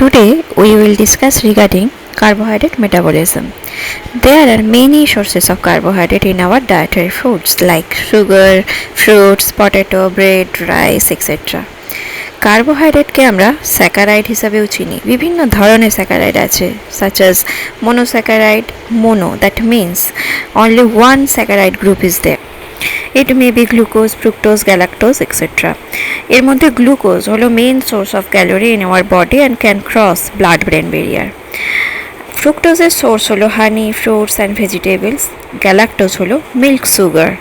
Today we will discuss regarding carbohydrate metabolism. There are many sources of carbohydrate in our dietary foods like sugar, fruits, potato, bread, rice, etc. কার্বোহাইড্রেটকে আমরা saccharide হিসাবেও চিনি। বিভিন্ন ধরনের saccharide আছে such as monosaccharide, mono that means only one saccharide group is there. It may be glucose, fructose, galactose, etc. এর মধ্যে glucose হলো main source of calorie in our body and can cross blood brain barrier. ফ্রুক্টোজের source হলো honey, fruits and vegetables. Galactose হলো milk sugar.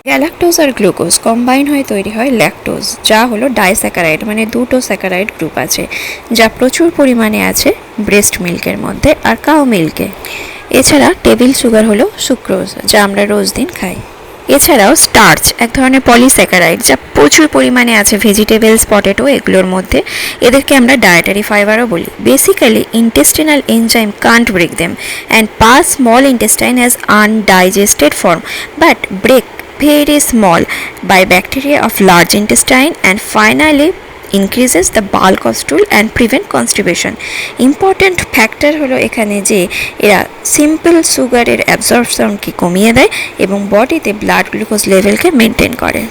Galactose আর glucose combine হয়ে তৈরি হয় ল্যাকটোজ, যা হলো ডাইস্যাকারাইড, মানে দুটো স্যাকারাইড গ্রুপ আছে যা প্রচুর পরিমাণে আছে ব্রেস্ট মিল্কের মধ্যে আর কাউ মিল্কে। এছাড়া টেবিল সুগার হলো সুক্রোজ, যা আমরা রোজ দিন খাই। এছাড়াও স্টার্চ এক ধরনের পলিস্যাকারাইড যা প্রচুর পরিমাণে আছে ভেজিটেবলস, পটেটো এগুলোর মধ্যে। এদেরকে আমরা ডায়েটারি ফাইবারও বলি। Basically intestinal enzyme can't break them and pass small intestine as undigested form but break very small by bacteria of large intestine and finally increases the bulk of stool and prevent constipation. Important factor হলো এখানে যে এরা simple সুগারের অ্যাবজর্পশনকে কমিয়ে দেয় এবং বডিতে blood glucose লেভেলকে maintain করে।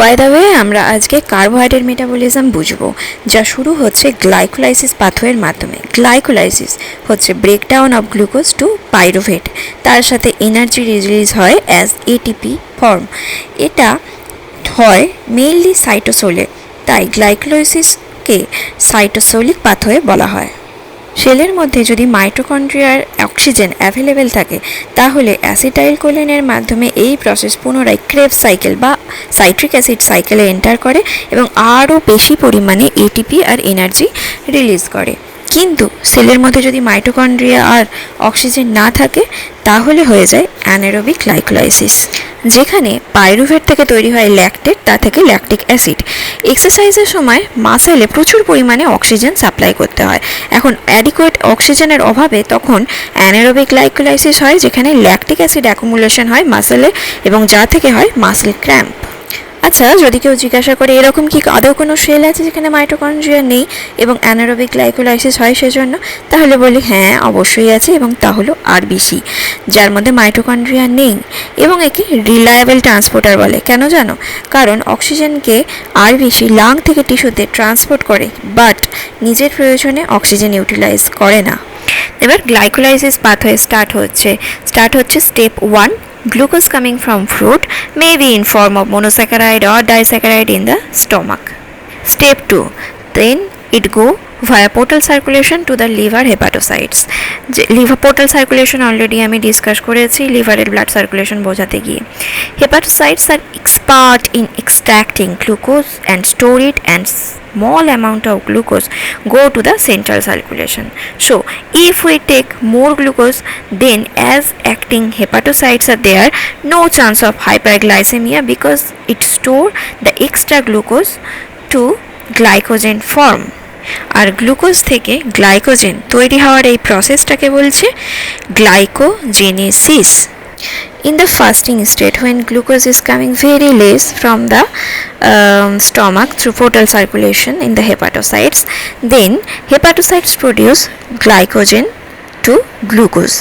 বাই দ্য ওয়ে, আমরা আজকে কার্বোহাইড্রেট মেটাবলিজম বুঝবো, যা শুরু হচ্ছে গ্লাইকোলাইসিস পাথওয়ের মাধ্যমে। গ্লাইকোলাইসিস হচ্ছে breakdown of glucose to pyruvate, তার সাথে এনার্জি রিলিজ হয় অ্যাজ এটিপি ফর্ম। এটা হয় মেইনলি সাইটোসোলে, তাই গ্লাইকোলাইসিসকে সাইটোসোলিক পাথওয়ে বলা হয়। সেলের মধ্যে যদি মাইটোকন্ড্রিয়ার অক্সিজেন অ্যাভেলেবেল থাকে তাহলে অ্যাসিটাইলকোলিনের মাধ্যমে এই প্রসেস পুনরায় ক্রেবস সাইকেল বা সাইট্রিক অ্যাসিড সাইকেলে এন্টার করে এবং আরও বেশি পরিমাণে এটিপি আর এনার্জি রিলিজ করে। কিন্তু সেলের মধ্যে যদি মাইটোকন্ড্রিয়া আর অক্সিজেন না থাকে তাহলে হয়ে যায় অ্যানারোবিক গ্লাইকোলাইসিস, যেখানে পাইরুভেট থেকে তৈরি হয় ল্যাকটেট, তা থেকে ল্যাকটিক অ্যাসিড। এক্সারসাইজের সময় মাসেলে প্রচুর পরিমাণে অক্সিজেন সাপ্লাই করতে হয়। এখন অ্যাডিকুয়েট অক্সিজেনের অভাবে তখন অ্যানারোবিক গ্লাইকোলাইসিস হয়, যেখানে ল্যাকটিক অ্যাসিড অ্যাকুমুলেশন হয় মাসেলে এবং যা থেকে হয় মাসেল ক্র্যাম্প। আচ্ছা, যদি কেউ জিজ্ঞাসা করে এরকম কি আদৌ কোনো সেল আছে যেখানে মাইটোকন্ড্রিয়া নেই এবং অ্যানারোবিক গ্লাইকোলাইসিস হয় সেজন্য, তাহলে বলি হ্যাঁ অবশ্যই আছে, এবং তা হলো আরবিসি, যার মধ্যে মাইটোকন্ড্রিয়া নেই এবং একে রিলায়েবল ট্রান্সপোর্টার বলে। কেন জানো? কারণ অক্সিজেনকে আরবিসি লাং থেকে টিস্যুতে ট্রান্সপোর্ট করে বাট নিজের প্রয়োজনে অক্সিজেন ইউটিলাইজ করে না। এবার গ্লাইকোলাইসিস পাথওয়ে স্টার্ট হচ্ছে step 1, glucose coming from fruit may be in form of monosaccharide or disaccharide in the stomach. Step 2, then it go via portal circulation to the liver hepatocytes. Liver portal circulation already আমি discuss করেছি লিভারের blood circulation বোঝাতে গিয়ে। Hepatocytes are expert in extracting glucose and store it and small amount of glucose go to the central circulation. So if we take more glucose, then as acting hepatocytes are there, no chance of hyperglycemia because it store the extra glucose to glycogen form. আর glucose থেকে glycogen তৈরি হওয়ার এই প্রসেসটাকে বলছে glycogenesis. In the fasting state, when glucose is coming very less from the stomach through portal circulation in the hepatocytes, then hepatocytes produce glycogen to glucose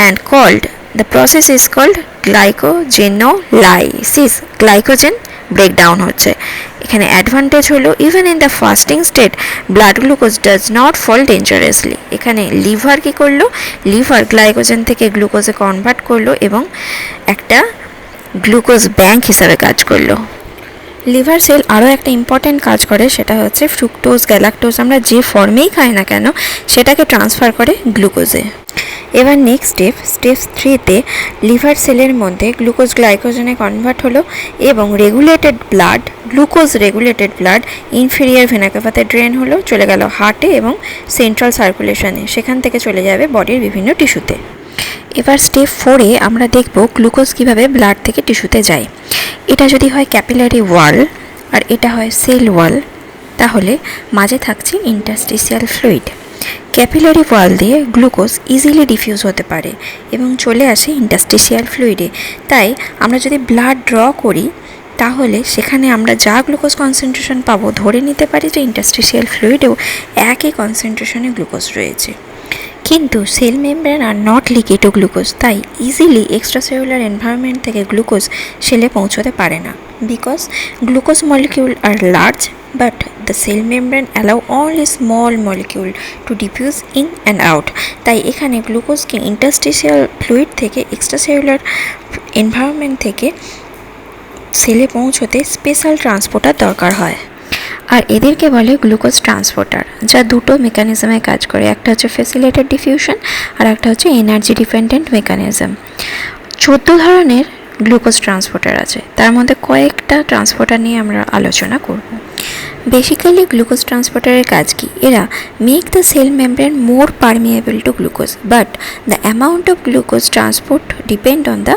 and the process is called glycogenolysis. Glycogen breakdown হচ্ছে। এখানে advantage হলো even in the fasting state blood glucose does not fall dangerously. এখানে liver কী করলো? Liver glycogen থেকে গ্লুকোজে convert করলো এবং একটা গ্লুকোজ ব্যাংক হিসাবে কাজ করলো। লিভার সেল আরও একটা ইম্পর্ট্যান্ট কাজ করে, সেটা হচ্ছে ফ্রুক্টোজ, গ্যালাক্টোজ আমরা যে ফর্মেই খাই না কেন সেটাকে ট্রান্সফার করে গ্লুকোজে। এবার নেক্সট স্টেপ 3তে লিভার সেলের মধ্যে গ্লুকোজ গ্লাইকোজেনে কনভার্ট হলো এবং glucose regulated blood inferior vena ক্যাভাতে ড্রেন হলো, চলে গেল হার্টে এবং সেন্ট্রাল সার্কুলেশনে, সেখান থেকে চলে যাবে বডির বিভিন্ন টিস্যুতে। এবার স্টেপ 4এ আমরা দেখব গ্লুকোজ কীভাবে ব্লাড থেকে টিস্যুতে যায়। এটা যদি হয় ক্যাপিলারি ওয়াল আর এটা হয় সেল ওয়াল, তাহলে মাঝে থাকছে ইন্টারস্টিসিয়াল ফ্লুইড। ক্যাপিলারি ওয়াল দিয়ে গ্লুকোজ ইজিলি ডিফিউজ হতে পারে এবং চলে আসে ইন্টারস্টিসিয়াল ফ্লুইডে। তাই আমরা যদি ব্লাড ড্র করি তাহলে সেখানে আমরা যা গ্লুকোজ কনসেন্ট্রেশন পাবো ধরে নিতে পারি যে ইন্টারস্টিশিয়াল ফ্লুইডেও একই কনসেন্ট্রেশনে গ্লুকোজ রয়েছে। কিন্তু cell membrane are not leaky to glucose, তাই ইজিলি এক্সট্রাসেলুলার এনভায়রনমেন্ট থেকে গ্লুকোজ সেলে পৌঁছতে পারে না। Because glucose molecule are large but the cell membrane allow only small molecule to diffuse in and out, তাই এখানে গ্লুকোজকে ইন্টারস্টিশিয়াল ফ্লুইড থেকে extracellular environment থেকে সেলে পৌঁছতে স্পেশাল ট্রান্সপোর্টার দরকার হয়। আর এদেরকে বলে গ্লুকোজ ট্রান্সপোর্টার, যা দুটো মেকানিজমে কাজ করে, একটা হচ্ছে ফ্যাসিলিটেড ডিফিউশন আর একটা হচ্ছে এনার্জি ডিপেন্ডেন্ট মেকানিজম। 14 ধরনের গ্লুকোজ ট্রান্সপোর্টার আছে, তার মধ্যে কয়েকটা ট্রান্সপোর্টার নিয়ে আমরা আলোচনা করব। বেসিক্যালি গ্লুকোজ ট্রান্সপোর্টারের কাজ কি? এরা make the cell membrane more permeable two glucose, but the amount of glucose transport depend on the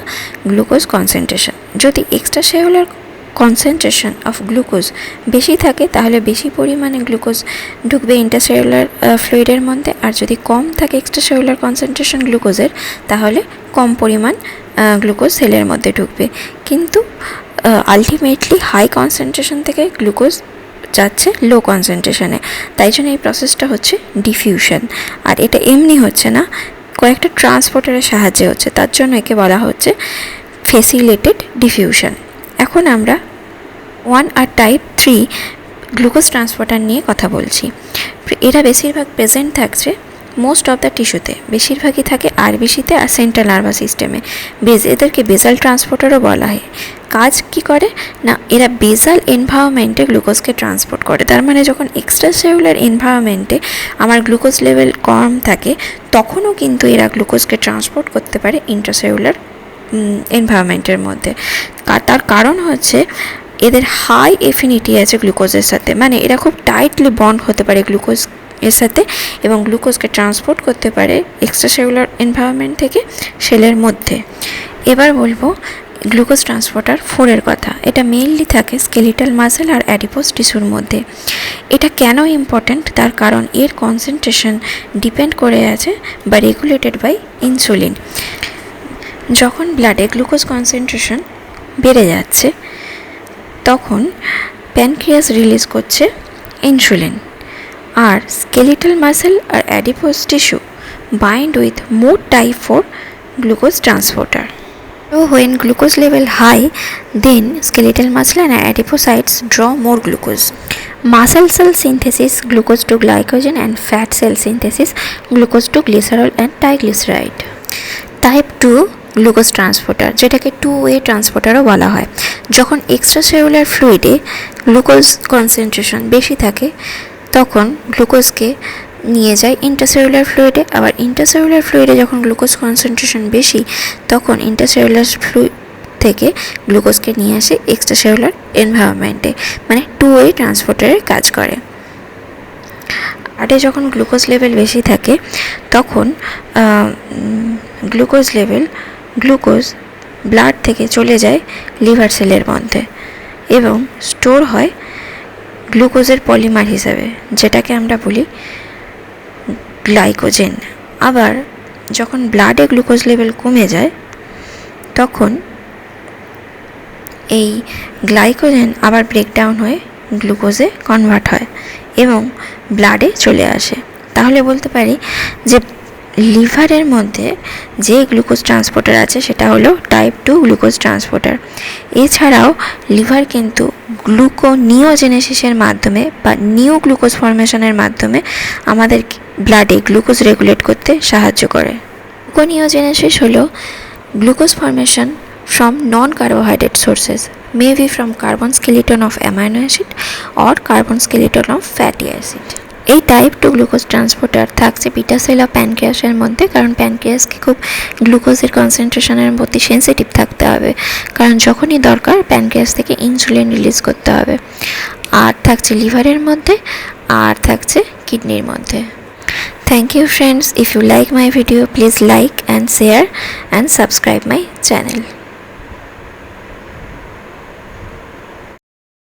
glucose concentration. যদি এক্সট্রাসেলুলার কনসেন্ট্রেশন অফ গ্লুকোজ বেশি থাকে তাহলে বেশি পরিমাণে গ্লুকোজ ঢুকবে ইন্টারসেলুলার ফ্লুইডের মধ্যে, আর যদি কম থাকে এক্সট্রাসেলুলার কনসেন্ট্রেশন গ্লুকোজের তাহলে কম পরিমাণ গ্লুকোজ সেলের মধ্যে ঢুকবে। কিন্তু আলটিমেটলি হাই কনসেন্ট্রেশন থেকে গ্লুকোজ যাচ্ছে লো কনসেন্ট্রেশনে, তাই জন্য এই প্রসেসটা হচ্ছে ডিফিউশন। আর এটা এমনি হচ্ছে না, কয়েকটা ট্রান্সপোর্টারের সাহায্যে হচ্ছে, তার জন্য একে বলা হচ্ছে ফ্যাসিলিটেড ডিফিউশন। এখন আমরা 1 আর টাইপ 3 গ্লুকোজ ট্রান্সপোর্টার নিয়ে কথা বলছি। এরা বেশিরভাগ প্রেজেন্ট থাকছে মোস্ট অফ দ্য টিস্যুতে, বেশিরভাগই থাকে আরবিসিতে আর সেন্ট্রাল নার্ভাস সিস্টেমে। এদেরকে বেসাল ট্রান্সপোর্টারও বলা হয়। কাজ কি করে না, এরা বেসাল এনভায়রনমেন্টে গ্লুকোজকে ট্রান্সপোর্ট করে। তার মানে যখন এক্সট্রা সেলুলার এনভায়রনমেন্টে আমার গ্লুকোজ লেভেল কম থাকে তখনও কিন্তু এরা গ্লুকোজকে ট্রান্সপোর্ট করতে পারে ইন্ট্রাসেলুলার এনভায়রনমেন্টের মধ্যে। তার কারণ হচ্ছে এদের হাই এফিনিটি আছে গ্লুকোজের সাথে, মানে এরা খুব টাইটলি বন্ড হতে পারে গ্লুকোজ এর সাথে এবং গ্লুকোজকে ট্রান্সপোর্ট করতে পারে এক্সট্রাসেলুলার এনভায়রনমেন্ট থেকে সেলের মধ্যে। এবার বলবো গ্লুকোজ ট্রান্সপোর্টার 4 এর কথা। এটা মেইনলি থাকে স্কেলিটাল মাসেল আর অ্যাডিপোজ টিস্যুর মধ্যে। এটা কেন ইম্পর্ট্যান্ট? তার কারণ এর কনসেন্ট্রেশন ডিপেন্ড করে আছে বা রেগুলেটেড বাই ইনসুলিন। যখন ব্লাডে গ্লুকোজ কনসেন্ট্রেশন বেড়ে যাচ্ছে তখন প্যানক্রিয়াস রিলিজ করছে ইনসুলিন, আর স্কেলিটাল মাসেল আর adipose tissue bind with more type 4 glucose transporter. So when glucose level high, then skeletal muscle and adipocytes draw more glucose. Muscle cell synthesis glucose to glycogen and fat cell synthesis glucose to glycerol and triglyceride. Type 2 glucose transporter, যেটাকে 2-way ট্রান্সপোর্টারও বলা হয়। যখন extracellular ফ্লুইডে glucose concentration বেশি থাকে তখন গ্লুকোজকে নিয়ে যায় intercellular ফ্লুইডে, আবার ইন্টারসেলুলার ফ্লুইডে যখন গ্লুকোজ কনসেন্ট্রেশন বেশি তখন ইন্টারসেলুলার ফ্লুইড থেকে গ্লুকোজকে নিয়ে আসে এক্সট্রাসেলুলার এনভায়রনমেন্টে, মানে 2-way ট্রান্সপোর্টারের কাজ করে। ব্লাডে যখন গ্লুকোজ লেভেল বেশি থাকে তখন গ্লুকোজ ব্লাড থেকে চলে যায় লিভার সেলের মধ্যে এবং স্টোর হয় গ্লুকোজের পলিমার হিসাবে, যেটাকে আমরা বলি গ্লাইকোজেন। আবার যখন ব্লাডে গ্লুকোজ লেভেল কমে যায় তখন এই গ্লাইকোজেন আবার ব্রেকডাউন হয়ে গ্লুকোজে কনভার্ট হয় এবং ব্লাডে চলে আসে। তাহলে বলতে পারি যে লিভারের মধ্যে যে গ্লুকোজ ট্রান্সপোর্টার আছে সেটা হলো টাইপ 2 গ্লুকোজ ট্রান্সপোর্টার। এছাড়াও লিভার কিন্তু গ্লুকোনিওজেনেসিসের মাধ্যমে বা নিউ গ্লুকোজ ফর্মেশনের মাধ্যমে আমাদের ব্লাডে গ্লুকোজ রেগুলেট করতে সাহায্য করে। গ্লুকোনিওজেনেসিস হলো glucose formation from non-carbohydrate sources, may be from carbon skeleton of amino acid or carbon skeleton of fatty acid. এই টাইপ 2 গ্লুকোজ ট্রান্সপোর্টার থাকছে বিটা সেল অফ প্যানক্রিয়াসের মধ্যে, কারণ প্যানক্রিয়াসকে খুব গ্লুকোজের কনসেন্ট্রেশনের প্রতি সেন্সিটিভ থাকতে হবে, কারণ যখনই দরকার প্যানক্রিয়াস থেকে ইনসুলিন রিলিজ করতে হবে। আর থাকছে লিভারের মধ্যে আর থাকছে কিডনির মধ্যে। Thank you friends. If you like my video, please like and share and subscribe my channel.